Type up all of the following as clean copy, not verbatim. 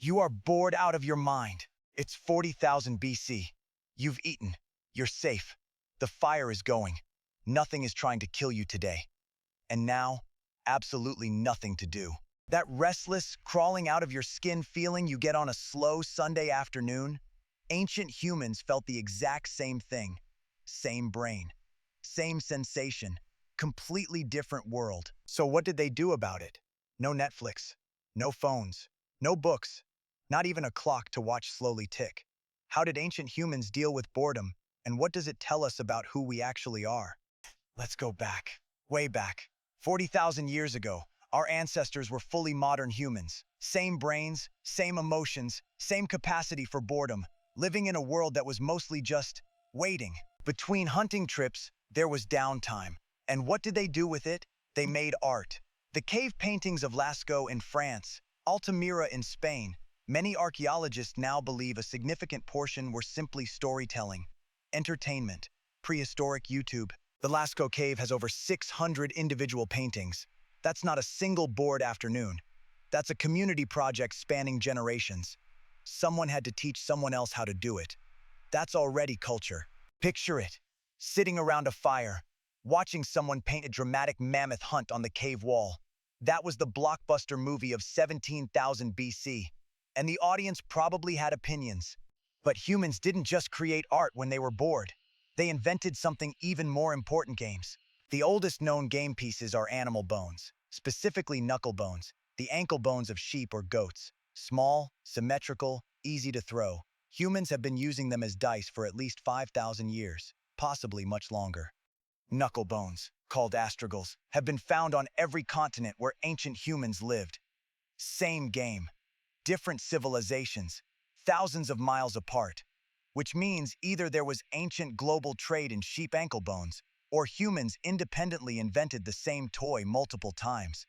You are bored out of your mind. It's 40,000 BC. You've eaten. You're safe. The fire is going. Nothing is trying to kill you today. And now, absolutely nothing to do. That restless, crawling out of your skin feeling you get on a slow Sunday afternoon? Ancient humans felt the exact same thing. Same brain. Same sensation. Completely different world. So what did they do about it? No Netflix. No phones. No books. Not even a clock to watch slowly tick. How did ancient humans deal with boredom, and what does it tell us about who we actually are? Let's go back. Way back. 40,000 years ago, our ancestors were fully modern humans. Same brains, same emotions, same capacity for boredom, living in a world that was mostly just waiting. Between hunting trips, there was downtime. And what did they do with it? They made art. The cave paintings of Lascaux in France, Altamira in Spain, many archaeologists now believe a significant portion were simply storytelling, entertainment, prehistoric YouTube. The Lascaux cave has over 600 individual paintings. That's not a single bored afternoon. That's a community project spanning generations. Someone had to teach someone else how to do it. That's already culture. Picture it, sitting around a fire, watching someone paint a dramatic mammoth hunt on the cave wall. That was the blockbuster movie of 17,000 BC. And the audience probably had opinions. But humans didn't just create art when they were bored. They invented something even more important: games. The oldest known game pieces are animal bones, specifically knuckle bones, the ankle bones of sheep or goats. Small, symmetrical, easy to throw. Humans have been using them as dice for at least 5,000 years, possibly much longer. Knuckle bones, called astragals, have been found on every continent where ancient humans lived. Same game, different civilizations, thousands of miles apart. Which means either there was ancient global trade in sheep ankle bones, or humans independently invented the same toy multiple times.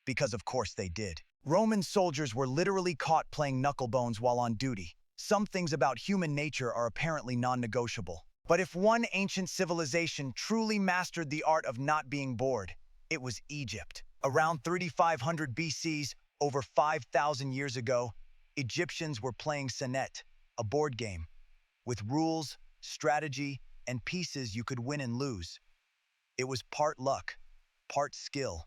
Because of course they did. Roman soldiers were literally caught playing knuckle bones while on duty. Some things about human nature are apparently non-negotiable. But if one ancient civilization truly mastered the art of not being bored, it was Egypt. Around 3500 BC's, over 5,000 years ago, Egyptians were playing Senet, a board game, with rules, strategy, and pieces you could win and lose. It was part luck, part skill.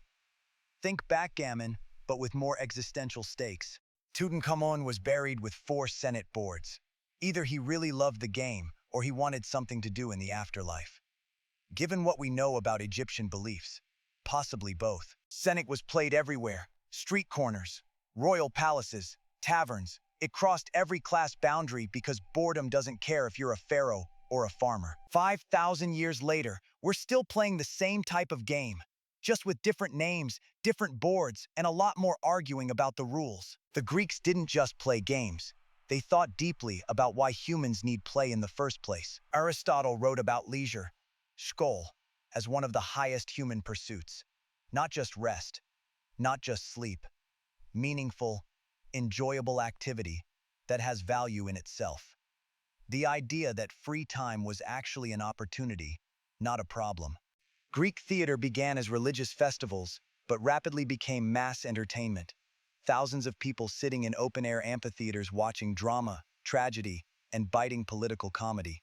Think backgammon, but with more existential stakes. Tutankhamun was buried with 4 Senet boards. Either he really loved the game, or he wanted something to do in the afterlife. Given what we know about Egyptian beliefs, possibly both. Senet was played everywhere: street corners, royal palaces, taverns. It crossed every class boundary because boredom doesn't care if you're a pharaoh or a farmer. 5,000 years later, we're still playing the same type of game, just with different names, different boards, and a lot more arguing about the rules. The Greeks didn't just play games. They thought deeply about why humans need play in the first place. Aristotle wrote about leisure, skol, as one of the highest human pursuits. Not just rest, not just sleep. Meaningful, enjoyable activity that has value in itself. The idea that free time was actually an opportunity, not a problem. Greek theater began as religious festivals, but rapidly became mass entertainment. Thousands of people sitting in open-air amphitheaters watching drama, tragedy, and biting political comedy.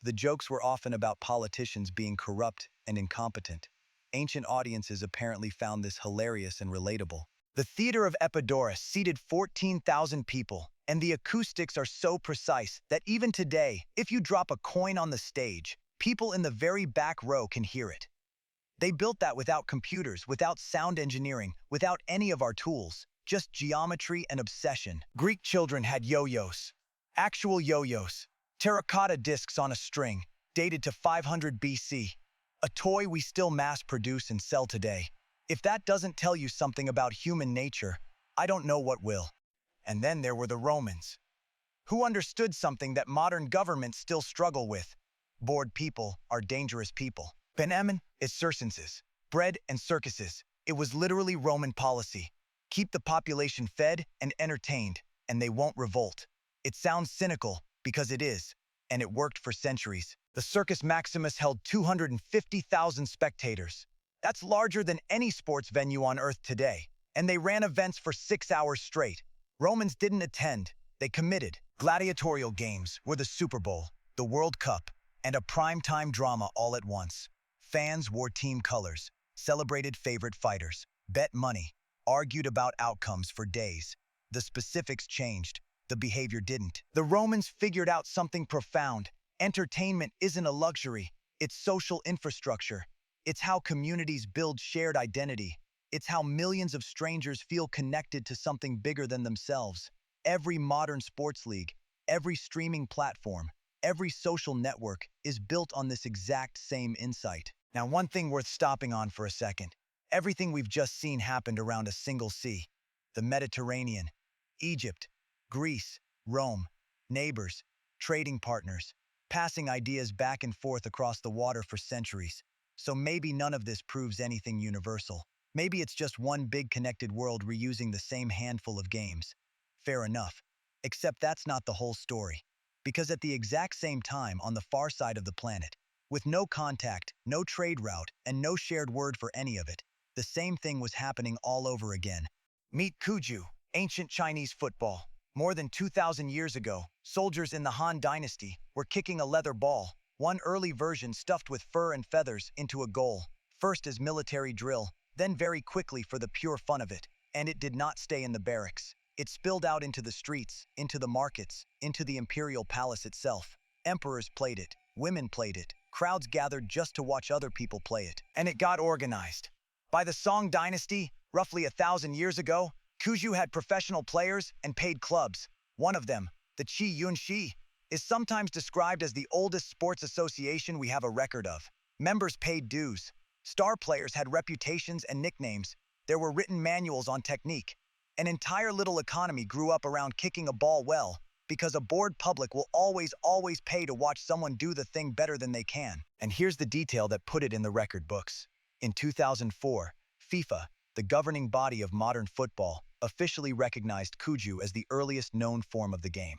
The jokes were often about politicians being corrupt and incompetent. Ancient audiences apparently found this hilarious and relatable. The Theater of Epidaurus seated 14,000 people, and the acoustics are so precise that even today, if you drop a coin on the stage, people in the very back row can hear it. They built that without computers, without sound engineering, without any of our tools, just geometry and obsession. Greek children had yo-yos. Actual yo-yos. Terracotta discs on a string, dated to 500 BC. A toy we still mass-produce and sell today. If that doesn't tell you something about human nature, I don't know what will. And then there were the Romans, who understood something that modern governments still struggle with. Bored people are dangerous people. Benemen is circenses, bread and circuses. It was literally Roman policy. Keep the population fed and entertained, and they won't revolt. It sounds cynical, because it is, and it worked for centuries. The Circus Maximus held 250,000 spectators. That's larger than any sports venue on Earth today, and they ran events for 6 hours straight. Romans didn't attend, they committed. Gladiatorial games were the Super Bowl, the World Cup, and a primetime drama all at once. Fans wore team colors, celebrated favorite fighters, bet money, argued about outcomes for days. The specifics changed, the behavior didn't. The Romans figured out something profound. Entertainment isn't a luxury, it's social infrastructure. It's how communities build shared identity. It's how millions of strangers feel connected to something bigger than themselves. Every modern sports league, every streaming platform, every social network is built on this exact same insight. Now, one thing worth stopping on for a second. Everything we've just seen happened around a single sea. The Mediterranean, Egypt, Greece, Rome, neighbors, trading partners, passing ideas back and forth across the water for centuries. So maybe none of this proves anything universal. Maybe it's just one big connected world reusing the same handful of games. Fair enough. Except that's not the whole story. Because at the exact same time on the far side of the planet, with no contact, no trade route, and no shared word for any of it, the same thing was happening all over again. Meet Cuju, ancient Chinese football. More than 2,000 years ago, soldiers in the Han Dynasty were kicking a leather ball, one early version stuffed with fur and feathers, into a goal, first as military drill, then very quickly for the pure fun of it. And it did not stay in the barracks. It spilled out into the streets, into the markets, into the imperial palace itself. Emperors played it, women played it, crowds gathered just to watch other people play it. And it got organized. By the Song Dynasty, roughly 1,000 years ago, Cuju had professional players and paid clubs. One of them, the Qi Yunxi, is sometimes described as the oldest sports association we have a record of. Members paid dues. Star players had reputations and nicknames. There were written manuals on technique. An entire little economy grew up around kicking a ball well, because a bored public will always pay to watch someone do the thing better than they can. And here's the detail that put it in the record books. In 2004, FIFA, the governing body of modern football, officially recognized Cuju as the earliest known form of the game.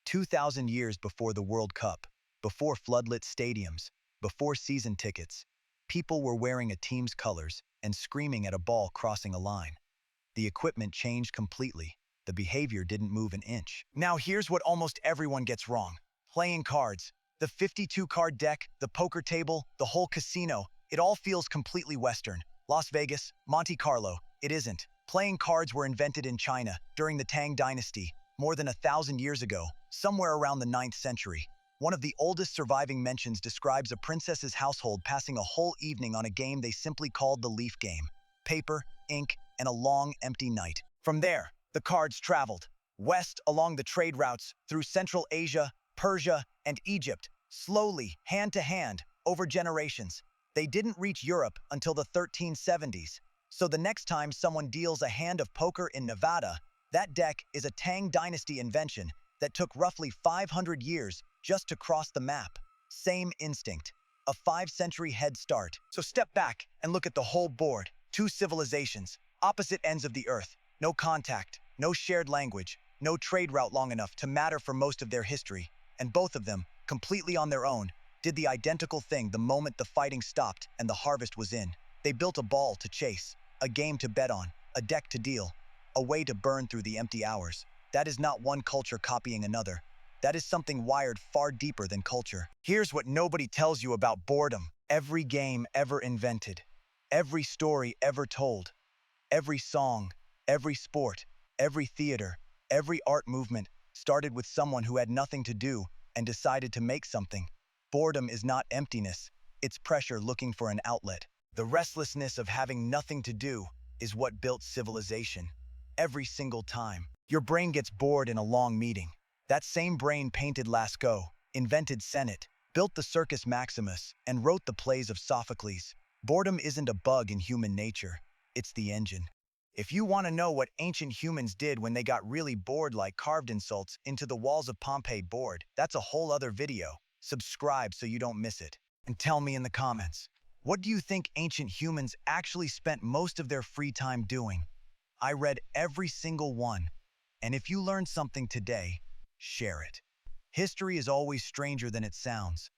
2,000 years before the World Cup, before floodlit stadiums, before season tickets, people were wearing a team's colors and screaming at a ball crossing a line. The equipment changed completely. The behavior didn't move an inch. Now here's what almost everyone gets wrong. Playing cards. The 52-card deck, the poker table, the whole casino, it all feels completely Western. Las Vegas, Monte Carlo, it isn't. Playing cards were invented in China during the Tang Dynasty, more than 1,000 years ago, somewhere around the 9th century. One of the oldest surviving mentions describes a princess's household passing a whole evening on a game they simply called the leaf game. Paper, ink, and a long, empty night. From there, the cards traveled west along the trade routes through Central Asia, Persia, and Egypt, slowly, hand to hand, over generations. They didn't reach Europe until the 1370s. So the next time someone deals a hand of poker in Nevada, that deck is a Tang Dynasty invention that took roughly 500 years just to cross the map. Same instinct, a 5-century head start. So step back and look at the whole board. Two civilizations, opposite ends of the earth, no contact, no shared language, no trade route long enough to matter for most of their history, and both of them, completely on their own, did the identical thing the moment the fighting stopped and the harvest was in. They built a ball to chase, a game to bet on, a deck to deal, a way to burn through the empty hours. That is not one culture copying another. That is something wired far deeper than culture. Here's what nobody tells you about boredom. Every game ever invented, every story ever told, every song, every sport, every theater, every art movement started with someone who had nothing to do and decided to make something. Boredom is not emptiness, it's pressure looking for an outlet. The restlessness of having nothing to do is what built civilization. Every single time. Your brain gets bored in a long meeting. That same brain painted Lascaux, invented Senet, built the Circus Maximus, and wrote the plays of Sophocles. Boredom isn't a bug in human nature, it's the engine. If you want to know what ancient humans did when they got really bored, like carved insults into the walls of Pompeii bored, that's a whole other video. Subscribe so you don't miss it. And tell me in the comments, what do you think ancient humans actually spent most of their free time doing? I read every single one. And if you learned something today, share it. History is always stranger than it sounds.